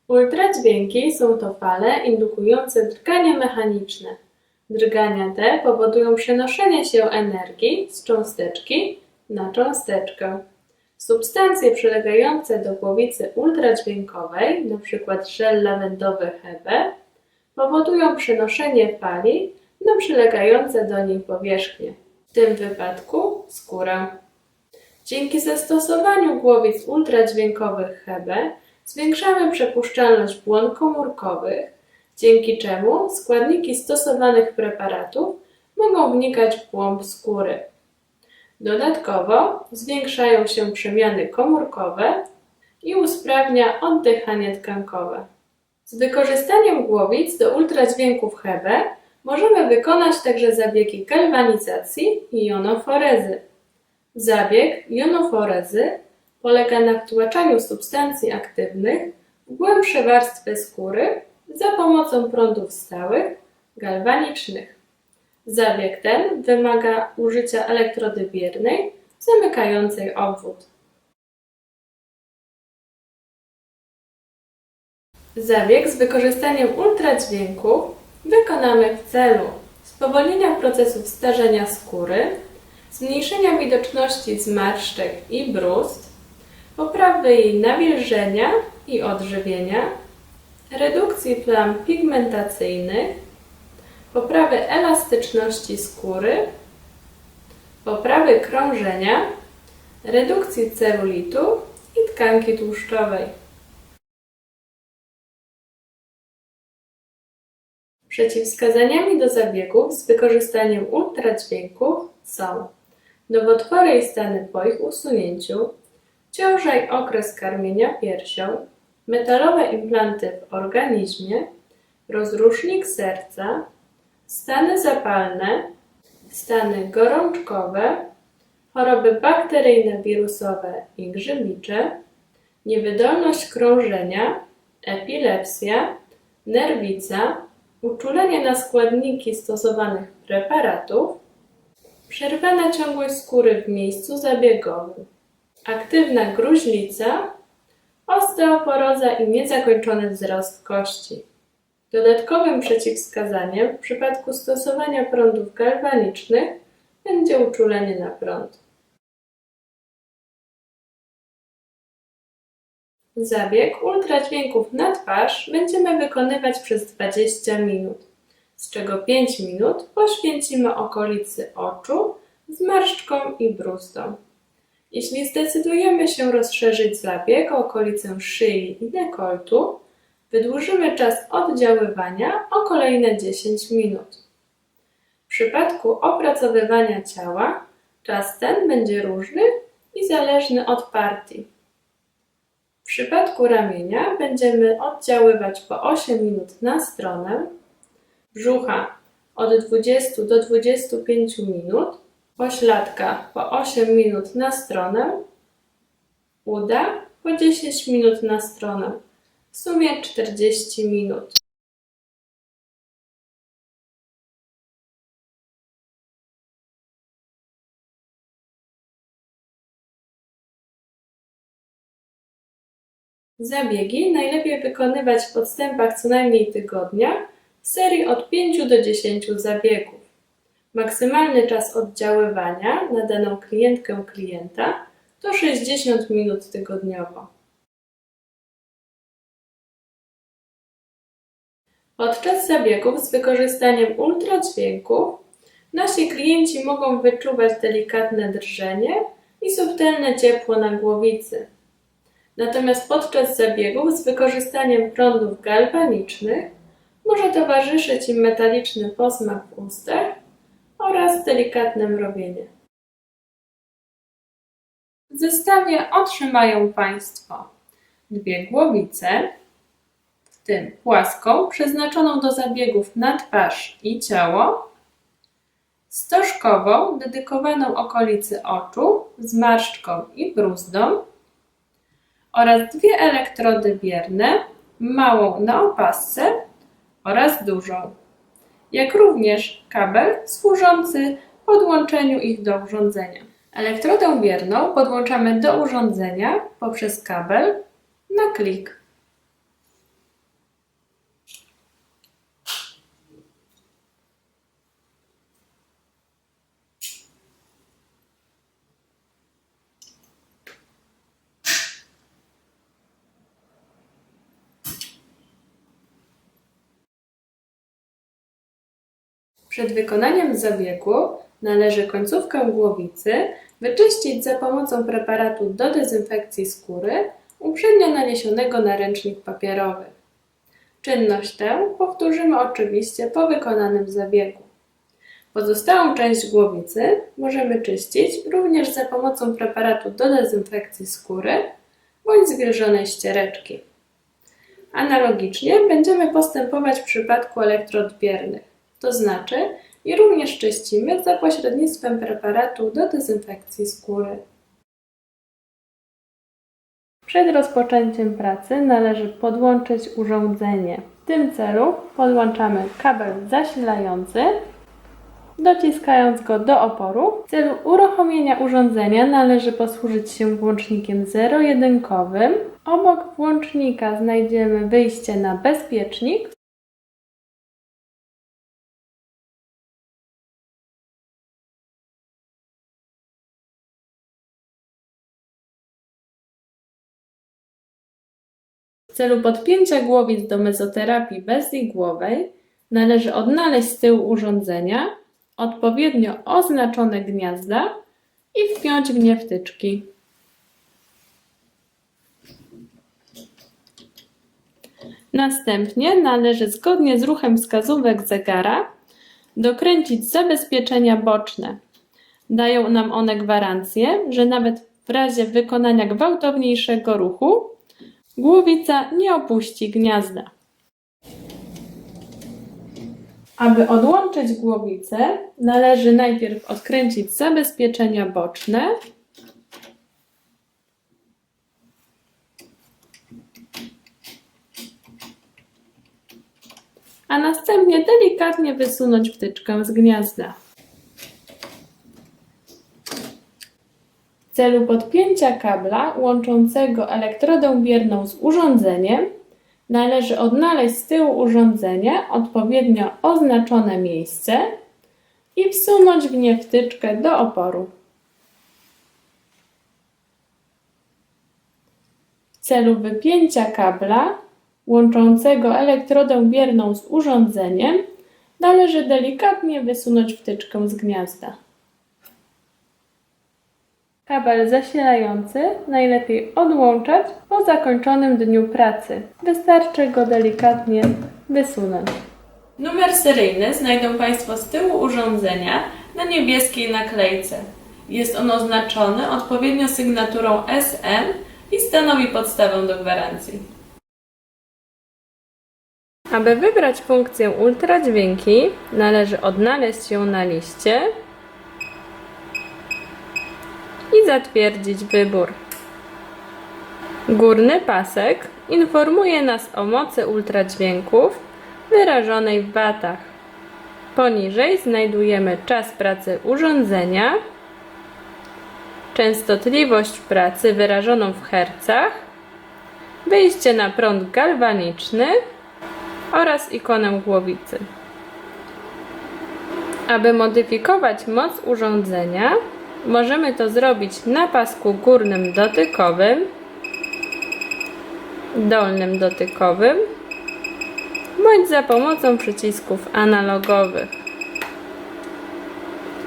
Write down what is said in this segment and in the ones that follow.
Ultradźwięki są to fale indukujące drgania mechaniczne. Drgania te powodują przenoszenie się energii z cząsteczki na cząsteczkę. Substancje przylegające do głowicy ultradźwiękowej, np. żel lawendowy Hebe, powodują przenoszenie fali na przylegające do niej powierzchnie, w tym wypadku skórę. Dzięki zastosowaniu głowic ultradźwiękowych Hebe zwiększamy przepuszczalność błon komórkowych, dzięki czemu składniki stosowanych preparatów mogą wnikać w głąb skóry. Dodatkowo zwiększają się przemiany komórkowe i usprawnia oddychanie tkankowe. Z wykorzystaniem głowic do ultradźwięków Hebe możemy wykonać także zabiegi galwanizacji i jonoforezy. Zabieg jonoforezy polega na wtłaczaniu substancji aktywnych w głębsze warstwy skóry za pomocą prądów stałych, galwanicznych. Zabieg ten wymaga użycia elektrody biernej zamykającej obwód. Zabieg z wykorzystaniem ultradźwięków wykonamy w celu spowolnienia procesów starzenia skóry, zmniejszenia widoczności zmarszczek i bruzd, poprawy jej nawilżenia i odżywienia, redukcji plam pigmentacyjnych, poprawy elastyczności skóry, poprawy krążenia, redukcji celulitu i tkanki tłuszczowej. Przeciwwskazaniami do zabiegów z wykorzystaniem ultradźwięków są nowotwory i stany po ich usunięciu, ciąża i okres karmienia piersią, metalowe implanty w organizmie, rozrusznik serca, stany zapalne, stany gorączkowe, choroby bakteryjne, wirusowe i grzybicze, niewydolność krążenia, epilepsja, nerwica, uczulenie na składniki stosowanych preparatów, przerwana ciągłość skóry w miejscu zabiegowym, aktywna gruźlica, osteoporoza i niezakończony wzrost kości. Dodatkowym przeciwwskazaniem w przypadku stosowania prądów galwanicznych będzie uczulenie na prąd. Zabieg ultradźwięków na twarz będziemy wykonywać przez 20 minut, z czego 5 minut poświęcimy okolicy oczu, zmarszczkom i bruzdom. Jeśli zdecydujemy się rozszerzyć zabieg o okolicę szyi i dekoltu, wydłużymy czas oddziaływania o kolejne 10 minut. W przypadku opracowywania ciała czas ten będzie różny i zależny od partii. W przypadku ramienia będziemy oddziaływać po 8 minut na stronę, brzucha od 20 do 25 minut, pośladka po 8 minut na stronę, uda po 10 minut na stronę, w sumie 40 minut. Zabiegi najlepiej wykonywać w odstępach co najmniej tygodnia w serii od 5 do 10 zabiegów. Maksymalny czas oddziaływania na daną klienta to 60 minut tygodniowo. Podczas zabiegów z wykorzystaniem ultradźwięków nasi klienci mogą wyczuwać delikatne drżenie i subtelne ciepło na głowicy. Natomiast podczas zabiegów z wykorzystaniem prądów galwanicznych może towarzyszyć im metaliczny posmak w ustach oraz delikatne mrowienie. W zestawie otrzymają Państwo 2 głowice, w tym płaską, przeznaczoną do zabiegów na twarz i ciało, stożkową, dedykowaną okolicy oczu, zmarszczkom i bruzdom, oraz 2 elektrody bierne, małą na opasce oraz dużą, jak również kabel służący podłączeniu ich do urządzenia. Elektrodę bierną podłączamy do urządzenia poprzez kabel na klik. Przed wykonaniem zabiegu należy końcówkę głowicy wyczyścić za pomocą preparatu do dezynfekcji skóry uprzednio naniesionego na ręcznik papierowy. Czynność tę powtórzymy oczywiście po wykonanym zabiegu. Pozostałą część głowicy możemy czyścić również za pomocą preparatu do dezynfekcji skóry bądź zwilżonej ściereczki. Analogicznie będziemy postępować w przypadku elektrod biernych, to znaczy i również czyścimy za pośrednictwem preparatu do dezynfekcji skóry. Przed rozpoczęciem pracy należy podłączyć urządzenie. W tym celu podłączamy kabel zasilający, dociskając go do oporu. W celu uruchomienia urządzenia należy posłużyć się włącznikiem zero-jedynkowym. Obok włącznika znajdziemy wyjście na bezpiecznik. W celu podpięcia głowic do mezoterapii bezigłowej należy odnaleźć z tyłu urządzenia odpowiednio oznaczone gniazda i wpiąć w nie wtyczki. Następnie należy zgodnie z ruchem wskazówek zegara dokręcić zabezpieczenia boczne. Dają nam one gwarancję, że nawet w razie wykonania gwałtowniejszego ruchu głowica nie opuści gniazda. Aby odłączyć głowicę, należy najpierw odkręcić zabezpieczenia boczne, a następnie delikatnie wysunąć wtyczkę z gniazda. W celu podpięcia kabla łączącego elektrodę bierną z urządzeniem należy odnaleźć z tyłu urządzenia odpowiednio oznaczone miejsce i wsunąć w nie wtyczkę do oporu. W celu wypięcia kabla łączącego elektrodę bierną z urządzeniem należy delikatnie wysunąć wtyczkę z gniazda. Kabel zasilający najlepiej odłączać po zakończonym dniu pracy. Wystarczy go delikatnie wysunąć. Numer seryjny znajdą Państwo z tyłu urządzenia na niebieskiej naklejce. Jest on oznaczony odpowiednio sygnaturą SM i stanowi podstawę do gwarancji. Aby wybrać funkcję ultradźwięki, należy odnaleźć ją na liście i zatwierdzić wybór. Górny pasek informuje nas o mocy ultradźwięków wyrażonej w watach. Poniżej znajdujemy czas pracy urządzenia, częstotliwość pracy wyrażoną w hercach, wyjście na prąd galwaniczny oraz ikonę głowicy. Aby modyfikować moc urządzenia, możemy to zrobić na pasku górnym dotykowym, dolnym dotykowym bądź za pomocą przycisków analogowych.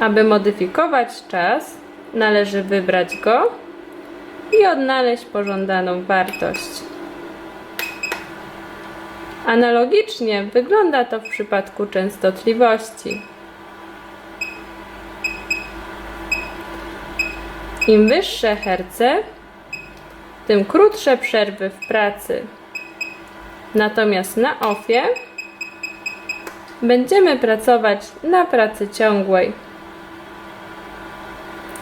Aby modyfikować czas, należy wybrać go i odnaleźć pożądaną wartość. Analogicznie wygląda to w przypadku częstotliwości. Im wyższe herce, tym krótsze przerwy w pracy. Natomiast na OFF-ie będziemy pracować na pracy ciągłej.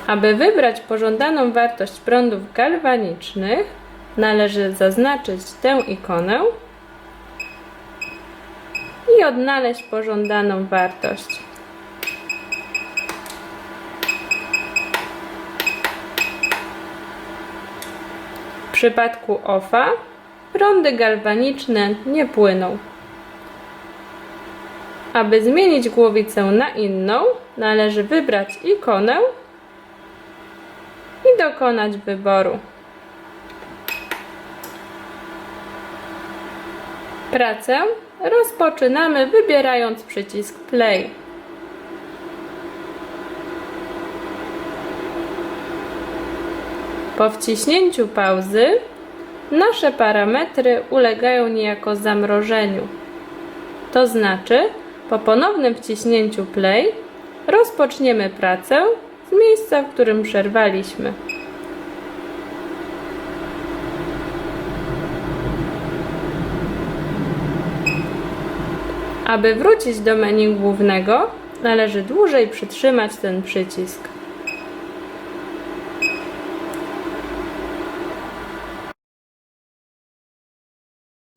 Aby wybrać pożądaną wartość prądów galwanicznych, należy zaznaczyć tę ikonę i odnaleźć pożądaną wartość. W przypadku OFF-a prądy galwaniczne nie płyną. Aby zmienić głowicę na inną, należy wybrać ikonę i dokonać wyboru. Pracę rozpoczynamy wybierając przycisk Play. Po wciśnięciu pauzy nasze parametry ulegają niejako zamrożeniu. To znaczy, po ponownym wciśnięciu play rozpoczniemy pracę z miejsca, w którym przerwaliśmy. Aby wrócić do menu głównego, należy dłużej przytrzymać ten przycisk.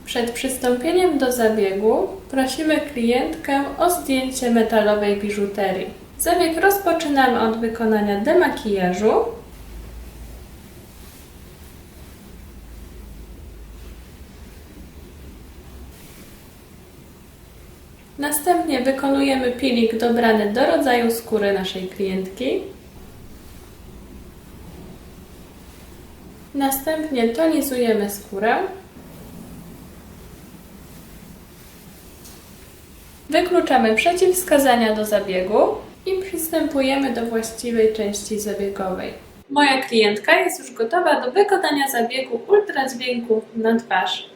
Przed przystąpieniem do zabiegu prosimy klientkę o zdjęcie metalowej biżuterii. Zabieg rozpoczynamy od wykonania demakijażu. Następnie wykonujemy peeling dobrany do rodzaju skóry naszej klientki. Następnie tonizujemy skórę. Wykluczamy przeciwwskazania do zabiegu i przystępujemy do właściwej części zabiegowej. Moja klientka jest już gotowa do wykonania zabiegu ultradźwięków na twarz.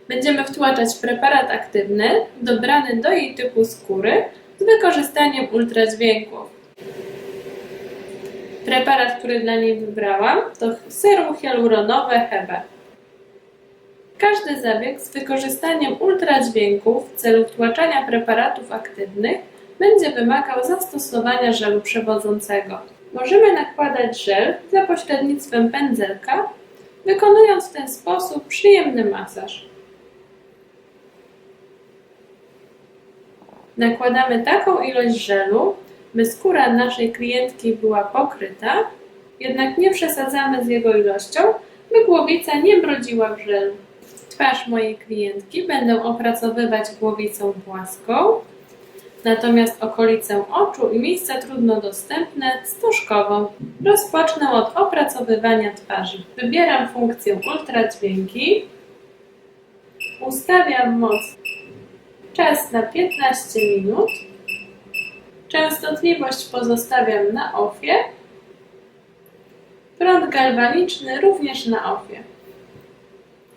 Będziemy wtłaczać preparat aktywny dobrany do jej typu skóry z wykorzystaniem ultradźwięków. Preparat, który dla niej wybrałam, to serum hialuronowe Hebe. Każdy zabieg z wykorzystaniem ultradźwięków w celu wtłaczania preparatów aktywnych będzie wymagał zastosowania żelu przewodzącego. Możemy nakładać żel za pośrednictwem pędzelka, wykonując w ten sposób przyjemny masaż. Nakładamy taką ilość żelu, by skóra naszej klientki była pokryta, jednak nie przesadzamy z jego ilością, by głowica nie brodziła w żelu. Twarz mojej klientki będę opracowywać głowicą płaską, natomiast okolicę oczu i miejsca trudno dostępne stożkową. Rozpocznę od opracowywania twarzy. Wybieram funkcję ultradźwięki, ustawiam moc, czas na 15 minut, częstotliwość pozostawiam na offie, prąd galwaniczny również na offie.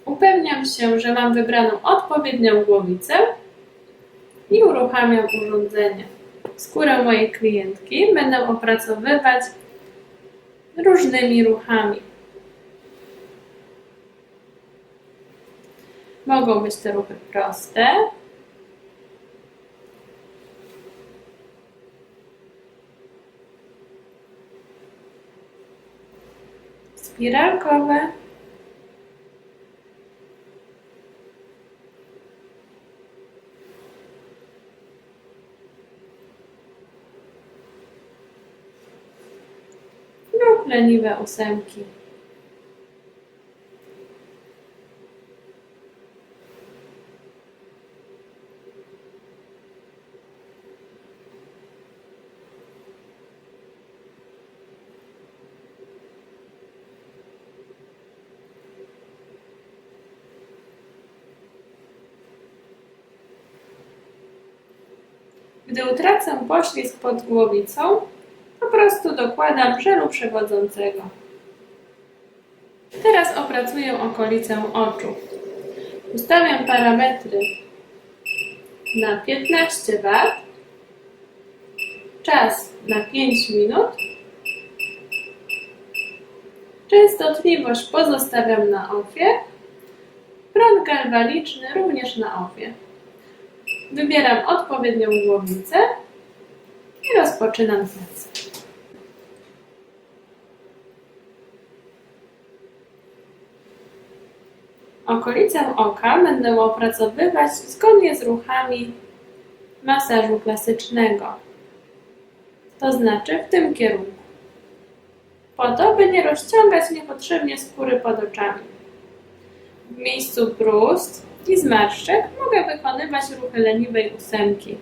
Upewniam się, że mam wybraną odpowiednią głowicę i uruchamiam urządzenie. Skórę mojej klientki będę opracowywać różnymi ruchami. Mogą być to ruchy proste, spiralkowe, lub leniwe ósemki. Gdy utracę poślizg pod głowicą, po prostu dokładam żelu przewodzącego. Teraz opracuję okolicę oczu. Ustawiam parametry na 15 W, czas na 5 minut, częstotliwość pozostawiam na offie, prąd galwaniczny również na offie. Wybieram odpowiednią głowicę i rozpoczynam pracę. Okolicę oka będę opracowywać zgodnie z ruchami masażu klasycznego, to znaczy w tym kierunku, po to, by nie rozciągać niepotrzebnie skóry pod oczami. W miejscu brust i zmarszczek mogę wykonywać ruchy leniwej ósemki.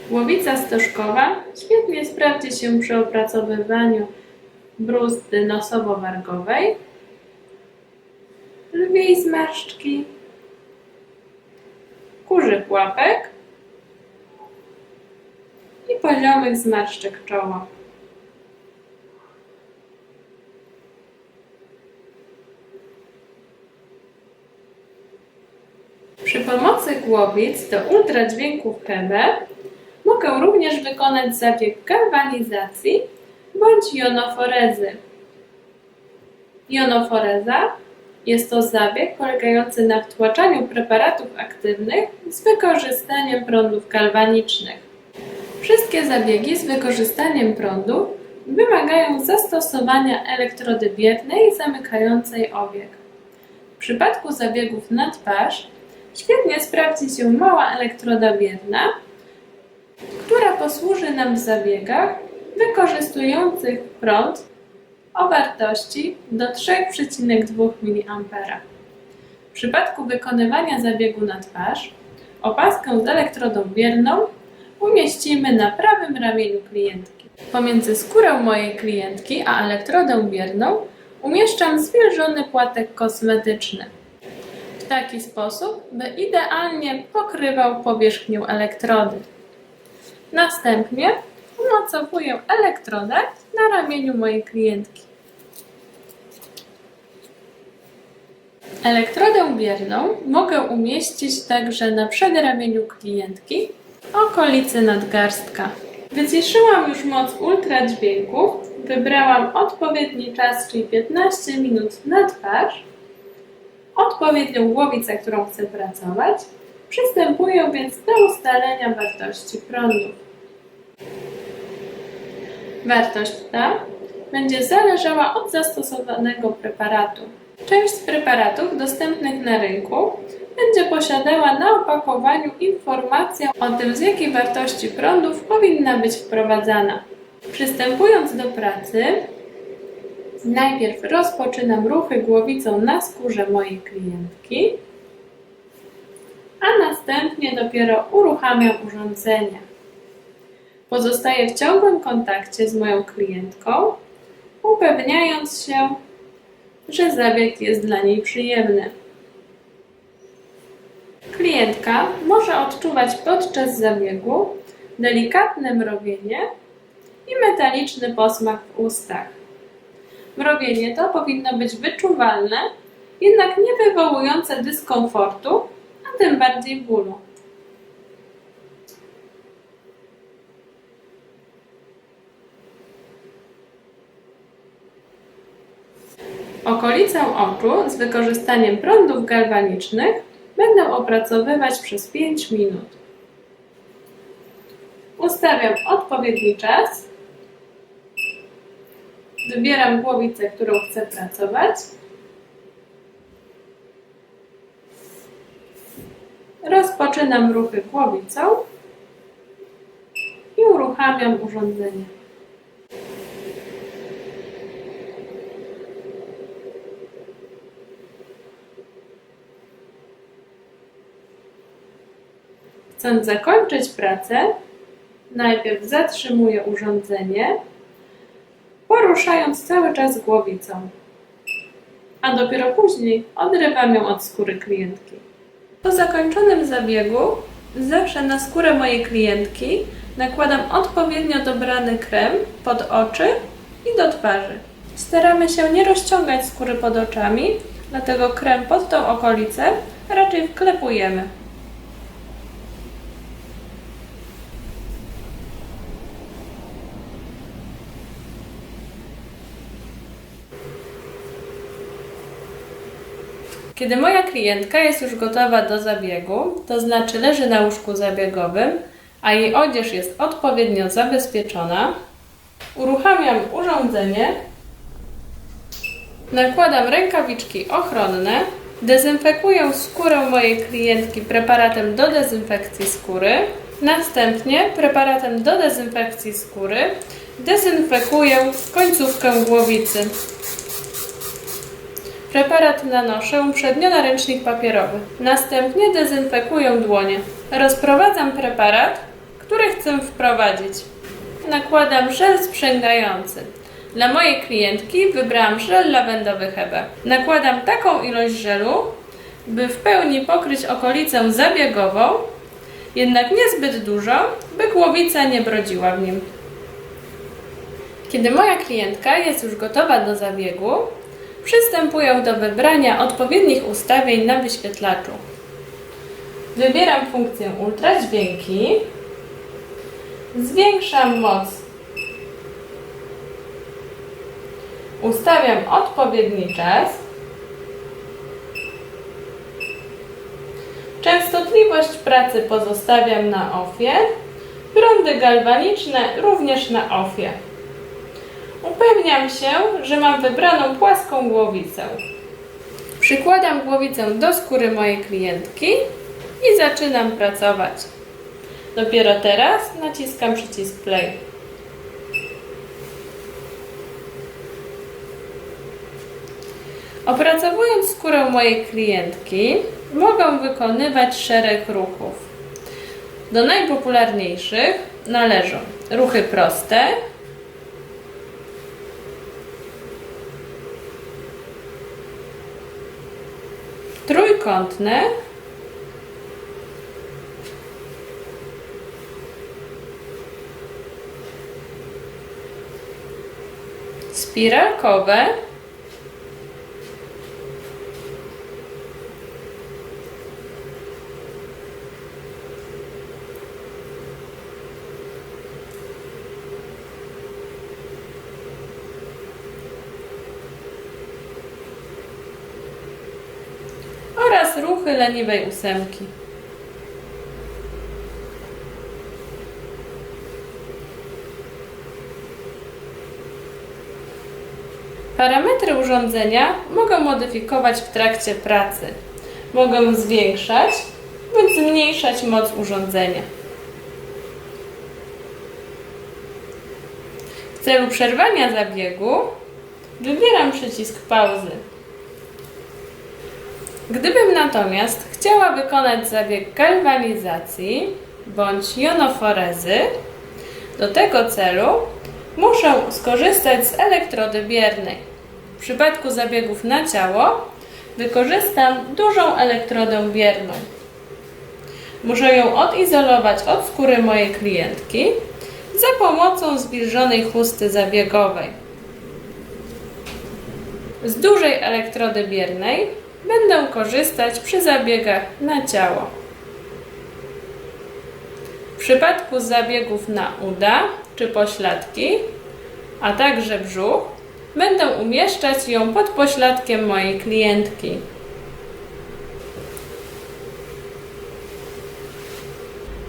Głowica stożkowa świetnie sprawdzi się przy opracowywaniu bruzdy nosowo-wargowej, brwi i zmarszczki, kurzych łapek i poziomych zmarszczek czoła. Przy pomocy głowic do ultradźwięków Hebe mogę również wykonać zabieg galwanizacji bądź jonoforezy. Jonoforeza jest to zabieg polegający na wtłaczaniu preparatów aktywnych z wykorzystaniem prądów galwanicznych. Wszystkie zabiegi z wykorzystaniem prądu wymagają zastosowania elektrody biernej zamykającej obieg. W przypadku zabiegów na twarz świetnie sprawdzi się mała elektroda bierna, która posłuży nam w zabiegach wykorzystujących prąd o wartości do 3,2 mA. W przypadku wykonywania zabiegu na twarz opaskę z elektrodą bierną umieścimy na prawym ramieniu klientki. Pomiędzy skórę mojej klientki a elektrodę bierną umieszczam zwilżony płatek kosmetyczny w taki sposób, by idealnie pokrywał powierzchnię elektrody. Następnie umocowuję elektrodę na ramieniu mojej klientki. Elektrodę bierną mogę umieścić także na przedramieniu klientki w okolicy nadgarstka. Wyciszyłam już moc ultradźwięków, wybrałam odpowiedni czas, czyli 15 minut na twarz, odpowiednią głowicę, którą chcę pracować. Przystępuję więc do ustalenia wartości prądu. Wartość ta będzie zależała od zastosowanego preparatu. Część z preparatów dostępnych na rynku będzie posiadała na opakowaniu informację o tym, z jakiej wartości prądów powinna być wprowadzana. Przystępując do pracy, najpierw rozpoczynam ruchy głowicą na skórze mojej klientki, a następnie dopiero uruchamiam urządzenie. Pozostaję w ciągłym kontakcie z moją klientką, upewniając się, że zabieg jest dla niej przyjemny. Klientka może odczuwać podczas zabiegu delikatne mrowienie i metaliczny posmak w ustach. Mrowienie to powinno być wyczuwalne, jednak nie wywołujące dyskomfortu, a tym bardziej bólu. Okolicę oczu z wykorzystaniem prądów galwanicznych będę opracowywać przez 5 minut. Ustawiam odpowiedni czas. Wybieram głowicę, którą chcę pracować. Rozpoczynam ruchy głowicą i uruchamiam urządzenie. Chcąc zakończyć pracę, najpierw zatrzymuję urządzenie, poruszając cały czas głowicą, a dopiero później odrywam ją od skóry klientki. Po zakończonym zabiegu zawsze na skórę mojej klientki nakładam odpowiednio dobrany krem pod oczy i do twarzy. Staramy się nie rozciągać skóry pod oczami, dlatego krem pod tą okolicę raczej wklepujemy. Kiedy moja klientka jest już gotowa do zabiegu, to znaczy leży na łóżku zabiegowym, a jej odzież jest odpowiednio zabezpieczona, uruchamiam urządzenie, nakładam rękawiczki ochronne, dezynfekuję skórę mojej klientki preparatem do dezynfekcji skóry, następnie preparatem do dezynfekcji skóry dezynfekuję końcówkę głowicy. Preparat nanoszę uprzednio na ręcznik papierowy. Następnie dezynfekuję dłonie. Rozprowadzam preparat, który chcę wprowadzić. Nakładam żel sprzęgający. Dla mojej klientki wybrałam żel lawendowy Hebe. Nakładam taką ilość żelu, by w pełni pokryć okolicę zabiegową, jednak niezbyt dużo, by głowica nie brodziła w nim. Kiedy moja klientka jest już gotowa do zabiegu, przystępuję do wybrania odpowiednich ustawień na wyświetlaczu. Wybieram funkcję ultradźwięki, zwiększam moc, ustawiam odpowiedni czas, częstotliwość pracy pozostawiam na offie, prądy galwaniczne również na offie. Upewniam się, że mam wybraną płaską głowicę. Przykładam głowicę do skóry mojej klientki i zaczynam pracować. Dopiero teraz naciskam przycisk play. Opracowując skórę mojej klientki, mogę wykonywać szereg ruchów. Do najpopularniejszych należą ruchy proste, trójkątne, spiralkowe, oraz ruchy leniwej ósemki. Parametry urządzenia mogę modyfikować w trakcie pracy. Mogę zwiększać bądź zmniejszać moc urządzenia. W celu przerwania zabiegu wybieram przycisk pauzy. Gdybym natomiast chciała wykonać zabieg galwanizacji bądź jonoforezy, do tego celu muszę skorzystać z elektrody biernej. W przypadku zabiegów na ciało wykorzystam dużą elektrodę bierną. Muszę ją odizolować od skóry mojej klientki za pomocą zwilżonej chusty zabiegowej. Z dużej elektrody biernej będę korzystać przy zabiegach na ciało. W przypadku zabiegów na uda czy pośladki, a także brzuch, będę umieszczać ją pod pośladkiem mojej klientki.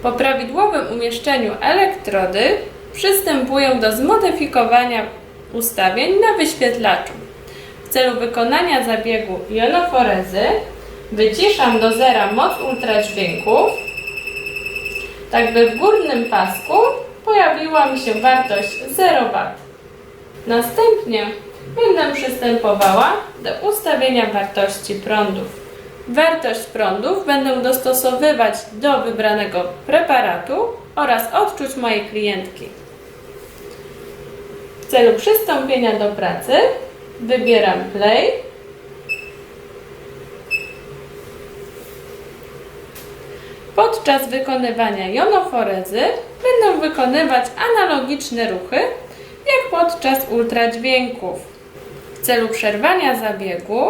Po prawidłowym umieszczeniu elektrody przystępuję do zmodyfikowania ustawień na wyświetlaczu. W celu wykonania zabiegu jonoforezy wyciszam do zera moc ultradźwięków, tak by w górnym pasku pojawiła mi się wartość 0 W. Następnie będę przystępowała do ustawienia wartości prądów. Wartość prądów będę dostosowywać do wybranego preparatu oraz odczuć mojej klientki. W celu przystąpienia do pracy wybieram play. Podczas wykonywania jonoforezy będę wykonywać analogiczne ruchy jak podczas ultradźwięków. W celu przerwania zabiegu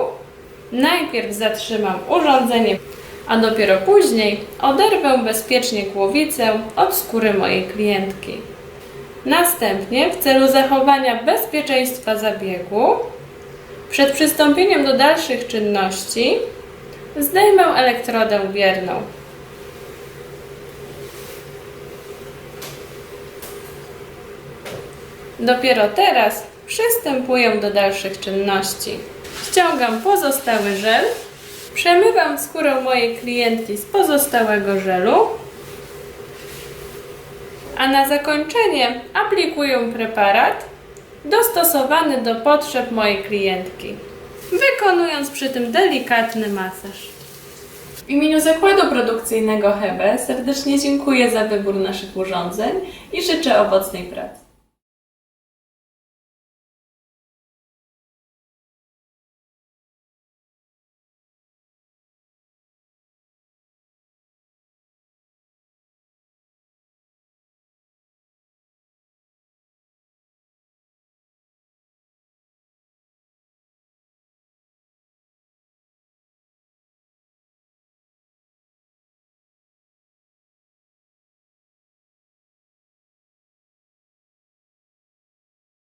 najpierw zatrzymam urządzenie, a dopiero później oderwę bezpiecznie głowicę od skóry mojej klientki. Następnie w celu zachowania bezpieczeństwa zabiegu przed przystąpieniem do dalszych czynności zdejmę elektrodę bierną. Dopiero teraz przystępuję do dalszych czynności. Ściągam pozostały żel, przemywam skórę mojej klientki z pozostałego żelu, a na zakończenie aplikuję preparat dostosowany do potrzeb mojej klientki, wykonując przy tym delikatny masaż. W imieniu zakładu produkcyjnego Hebe serdecznie dziękuję za wybór naszych urządzeń i życzę owocnej pracy.